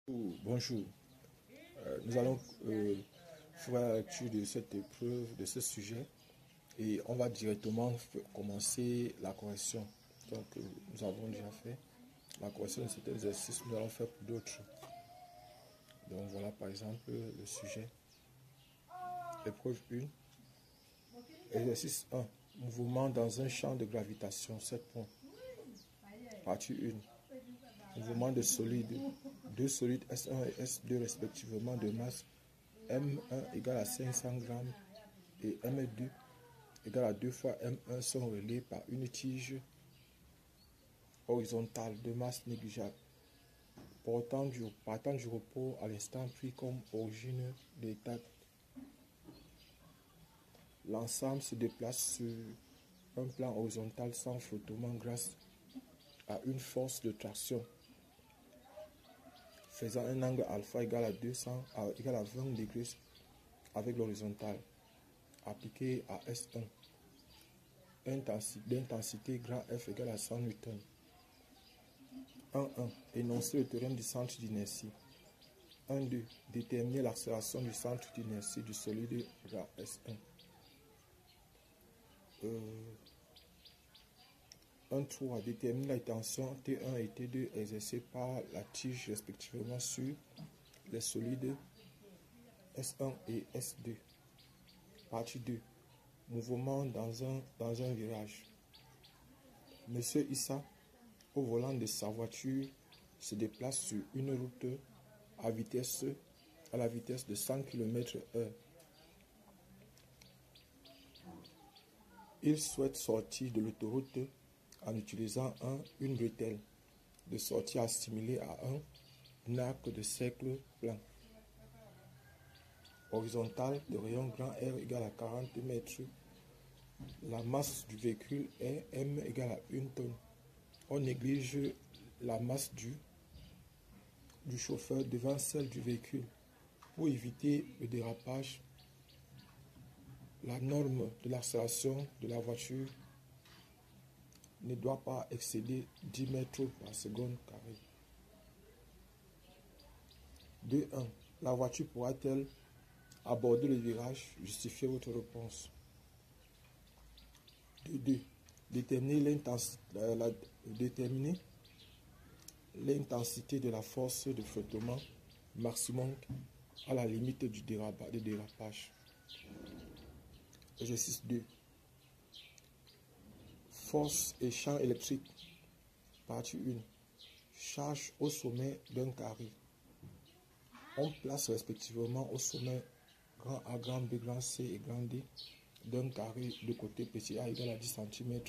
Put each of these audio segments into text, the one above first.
Bonjour. Nous allons faire la lecture de cette épreuve, de ce sujet, et on va directement commencer la correction. Donc, nous avons déjà fait la correction de cet exercice, nous allons faire pour d'autres. Donc, voilà par exemple le sujet. Épreuve 1. Exercice 1. Mouvement dans un champ de gravitation, 7 points. Partie 1. Mouvement de solides. Deux solides S1 et S2 respectivement de masse M1 égale à 500 grammes et M2 égale à 2 fois M1 sont reliés par une tige horizontale de masse négligeable partant du repos à l'instant pris comme origine de l'état. L'ensemble se déplace sur un plan horizontal sans flottement grâce à une force de traction faisant un angle alpha égal à 20 degrés avec l'horizontale appliquée à S1 d'intensité grand F égale à 100 Newton. 1.1. Énoncer le théorème du centre d'inertie. 1.2. Déterminer l'accélération du centre d'inertie du solide grand S1. 1.3. Déterminer la tension T1 et T2 exercée par la tige respectivement sur les solides S1 et S2. Partie 2. Mouvement dans un virage. Monsieur Issa, au volant de sa voiture, se déplace sur une route à la vitesse de 100 km/h. Il souhaite sortir de l'autoroute en utilisant une bretelle de sortie assimilée à un arc de cercle plan horizontal de rayon grand R égale à 40 mètres. La masse du véhicule est M égale à 1 tonne. On néglige la masse du chauffeur devant celle du véhicule. Pour éviter le dérapage, la norme de l'accélération de la voiture ne doit pas excéder 10 mètres par seconde carré. 2.1. La voiture pourra-t-elle aborder le virage? Justifiez votre réponse. 2.2. Déterminer l'intensité de la force de flottement maximum à la limite du dérapage. Exercice 2. Force et champ électrique. Partie 1. Charge au sommet d'un carré. On place respectivement au sommet grand A, grand B, grand C et grand D d'un carré de côté petit a égale à 10 cm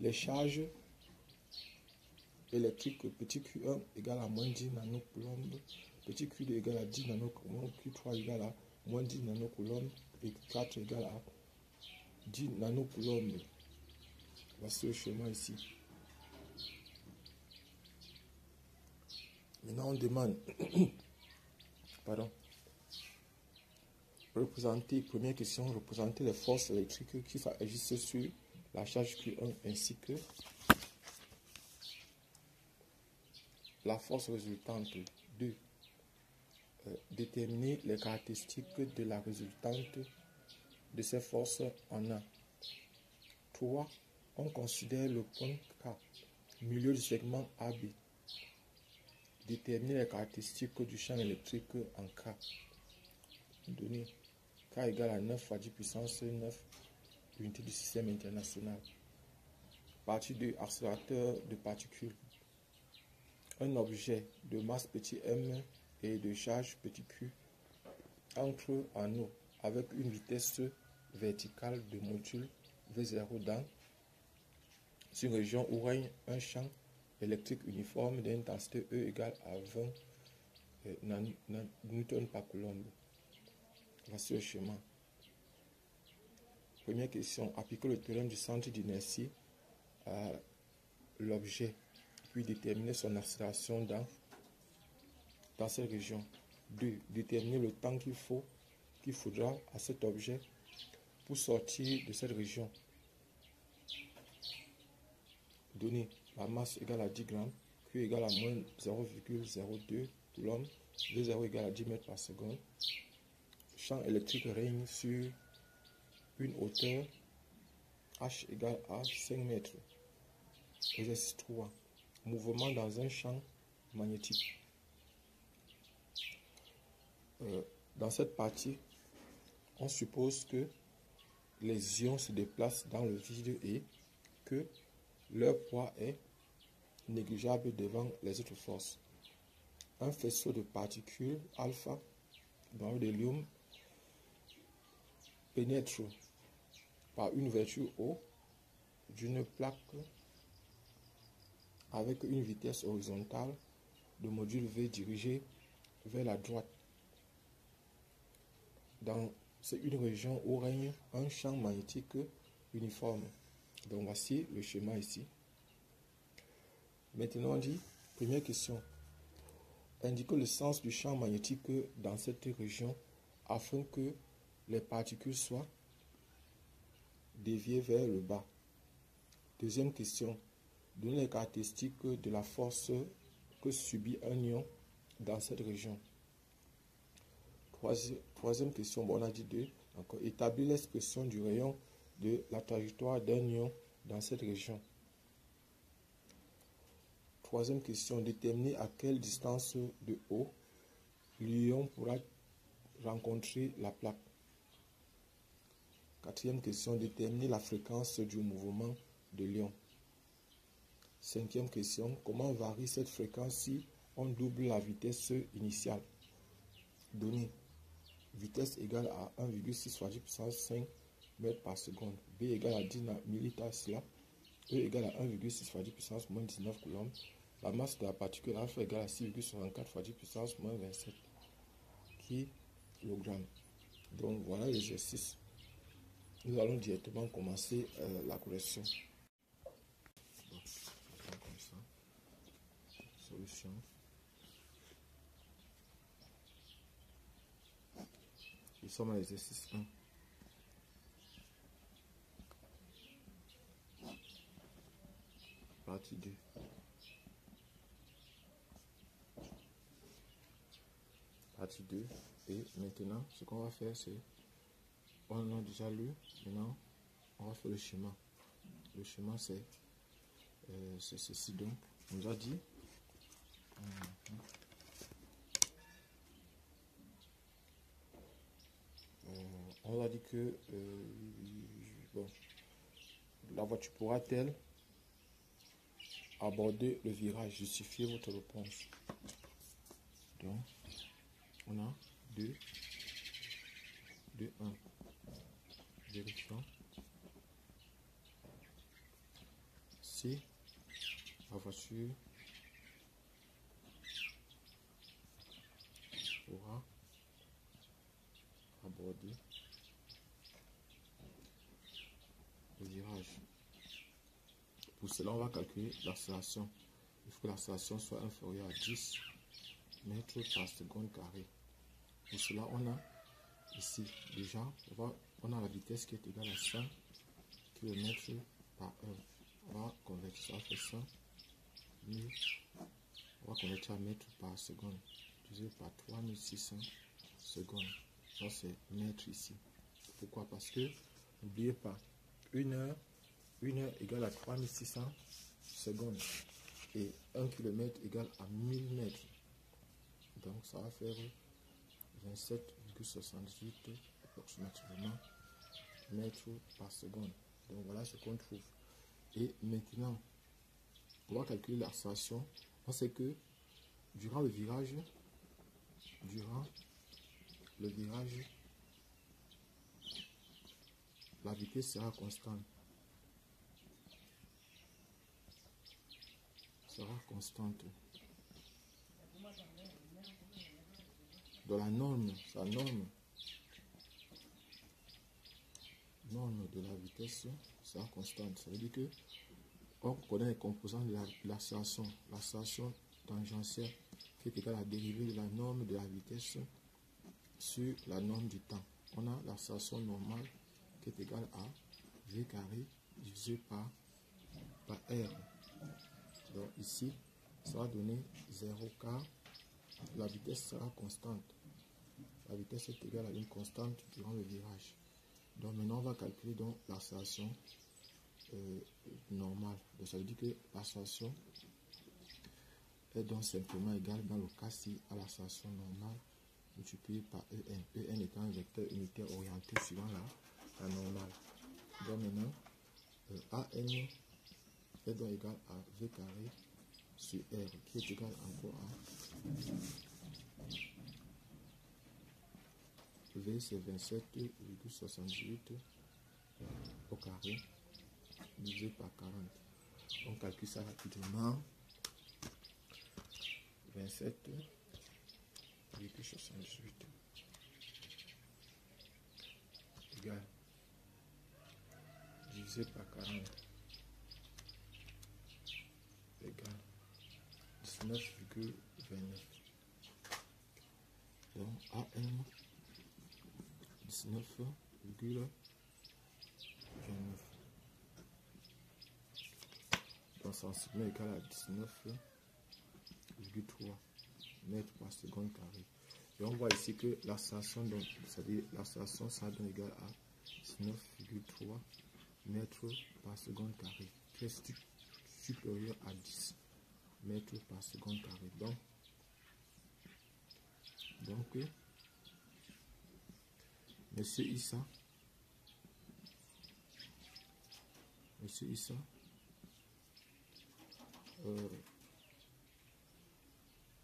les charges électriques petit Q1 égale à moins 10 nanocoulombes, petit Q2 égale à 10 nanocoulombes, Q3 égale à moins 10 nanocoulombes et Q4 égale à 10 nanocoulombes. Voici le schéma ici. Maintenant on demande première question, représenter les forces électriques qui agissent sur la charge Q1 ainsi que la force résultante. 2. Déterminer les caractéristiques de la résultante de ces forces en A. 3. On considère le point K, milieu du segment AB. Déterminer les caractéristiques du champ électrique en K. Donné K égale à 9 fois 10 puissance 9 unité du système international. Partie 2. Accélérateur de particules. Un objet de masse petit m et de charge petit q entre en eau avec une vitesse verticale de module V0 dans une région où règne un champ électrique uniforme d'intensité E égale à 20 Newton par coulombe. Voici le schéma. Première question. Appliquer le théorème du centre d'inertie à l'objet, puis déterminer son accélération dans cette région. 2. Déterminer le temps qu'il faudra à cet objet pour sortir de cette région. Donné la masse égale à 10 grammes, Q égale à moins 0,02 coulomb V0 égale à 10 mètres par seconde. Champ électrique règne sur une hauteur H égale à 5 mètres. Exercice 3. Mouvement dans un champ magnétique. Dans cette partie, on suppose que les ions se déplacent dans le vide et que leur poids est négligeable devant les autres forces. Un faisceau de particules alpha dans l'hélium pénètre par une ouverture O d'une plaque avec une vitesse horizontale de module V dirigée vers la droite. C'est une région où règne un champ magnétique uniforme. Donc voici le schéma ici. Maintenant on dit, première question, indique le sens du champ magnétique dans cette région afin que les particules soient déviées vers le bas. Deuxième question, donnez les caractéristiques de la force que subit un ion dans cette région. Troisième question, bon, on a dit 2. Encore, établir l'expression du rayon de la trajectoire d'un ion dans cette région. Troisième question, déterminer à quelle distance de O l'ion pourra rencontrer la plaque. Quatrième question, déterminer la fréquence du mouvement de l'ion. Cinquième question, comment varie cette fréquence si on double la vitesse initiale? Donnée. Vitesse égale à 1,6 fois 10 puissance 5 mètres par seconde. B égale à 10 millitesla. E égale à 1,6 fois 10 puissance moins 19 coulombs. La masse de la particule alpha égale à 6,64 fois 10 puissance moins 27 kg. Donc voilà l'exercice. Nous allons directement commencer la correction. Donc, comme ça. Solution. Nous sommes à l'exercice 1. Partie 2. Partie 2. Et maintenant, ce qu'on va faire, c'est, on a déjà lu, maintenant, on va faire le schéma. Le schéma, c'est ceci. Donc, on nous a dit, on a dit que bon, la voiture pourra-t-elle aborder le virage? Justifiez votre réponse. Donc, on a 2, 1. Vérifions. Si la voiture pourra aborder le virage. Pour cela, on va calculer l'accélération. Il faut que l'accélération soit inférieure à 10 mètres par seconde carré. Pour cela, on a ici déjà, on a la vitesse qui est égale à 100 km par heure. On va convertir ça, fait 100 000. On va convertir à mètres par seconde, divisé par 3600 secondes. Ça, c'est mètres ici. Pourquoi? Parce que, n'oubliez pas, une heure égale à 3600 secondes. Et 1 km égale à 1000 mètres. Donc, ça va faire 27,78 approximativement mètres par seconde. Donc, voilà ce qu'on trouve. Et maintenant, on va calculer l'accélération. On sait que durant le virage, la vitesse sera constante. De la norme, norme de la vitesse sera constante. Ça veut dire que on connaît les composants de l'accélération. L'accélération tangentielle qui est égale à la dérivée de la norme de la vitesse sur la norme du temps. On a l'accélération normale qui est égale à v carré divisé par r. Donc ici, ça va donner 0,4 la vitesse sera constante. La vitesse est égale à une constante durant le virage. Donc maintenant, on va calculer donc l'accélération normale. Donc ça veut dire que l'accélération est donc simplement égale dans le cas-ci à l'accélération normale multiplié par EN. EN étant un vecteur unitaire orienté suivant la normale. Donc maintenant, AN est donc égal à V carré sur R, qui est égal encore à V, c'est 27,78 au carré divisé par 40. On calcule ça rapidement. 27,78 égale divisé par 40 égale 19,29. Donc AN 19,29. Donc sensiblement égal à 19,3 mètres par seconde carré. Et on voit ici que l'accélération, donc, c'est-à-dire l'accélération sera donc égale à 19,3 mètres par seconde carré, qui est supérieur à 10 mètres par seconde carré. Donc Monsieur Issa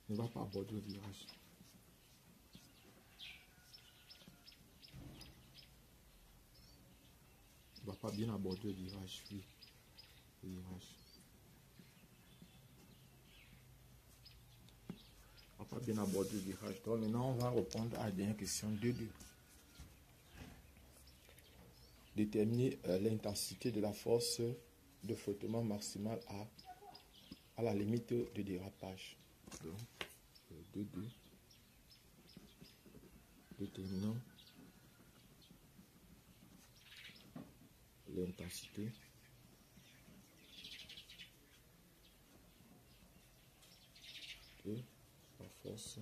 ne va pas aborder le virage. Il ne va pas bien aborder le virage, oui. Le virage. Il ne va pas bien aborder le virage. Donc maintenant, on va répondre à la dernière question 2.2. Déterminer l'intensité de la force de frottement maximale à la limite de dérapage. Donc, 2.2. Déterminons l'intensité de la force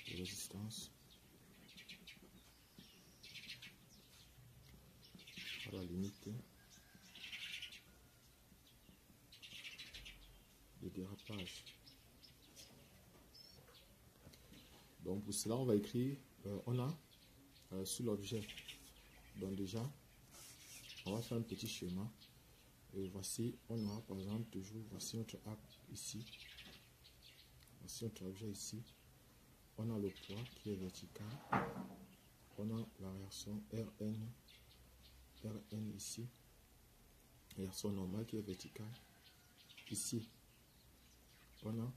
de résistance à la limite de dérapage. Donc pour cela, on va écrire, on a sur l'objet. Donc déjà, on va faire un petit schéma. Et voici, on aura par exemple toujours, voici notre acte ici. Voici notre objet ici. On a le poids qui est vertical. On a la réaction Rn ici. Réaction normale qui est verticale. Ici, on a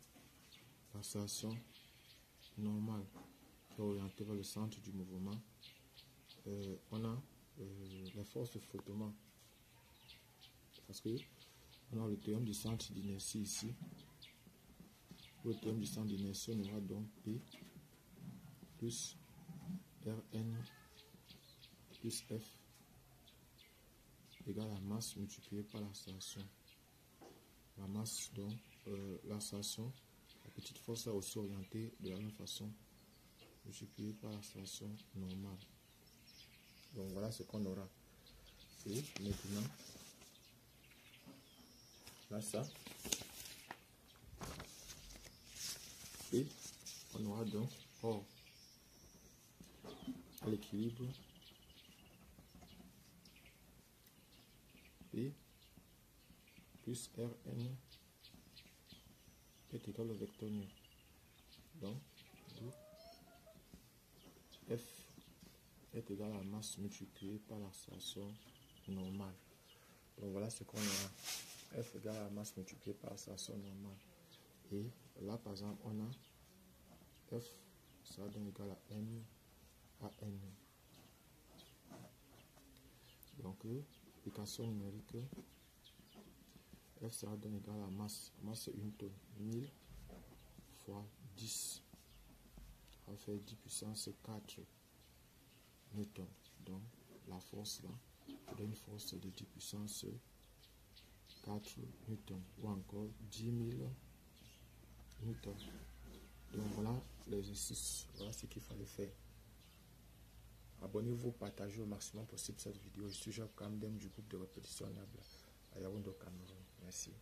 l'accélération normale qui est orientée vers le centre du mouvement. On a la force de frottement. Parce que on a le théorème du centre d'inertie ici. Le théorème du centre d'inertie, on aura donc P plus Rn plus F égale à masse multipliée par l'accélération. La masse, donc, l'accélération, la petite force est aussi orientée de la même façon, multipliée par l'accélération normale. Donc voilà ce qu'on aura. Et maintenant, là ça. Et on aura donc or à l'équilibre P plus Rn est égal au vecteur nu. Donc F est égal à la masse multipliée par l'accélération normale. Donc voilà ce qu'on aura. F égale à la masse multipliée par l'accélération normale. Et là par exemple on a F ça donne égal à M à N. Donc application numérique, F sera donné égal à la masse. Masse c'est 1 tonne. 1000 fois 10. On va faire 10 puissance 4 newtons. Donc la force là, donne une force de 10 puissance 4 newtons. Ou encore 10 000 Newton. Donc voilà l'exercice, voilà ce qu'il fallait faire. Abonnez-vous, partagez au maximum possible cette vidéo. Je suis Jacques Kamdem du groupe de répétition Nabla à Yaoundé au Cameroun. Merci.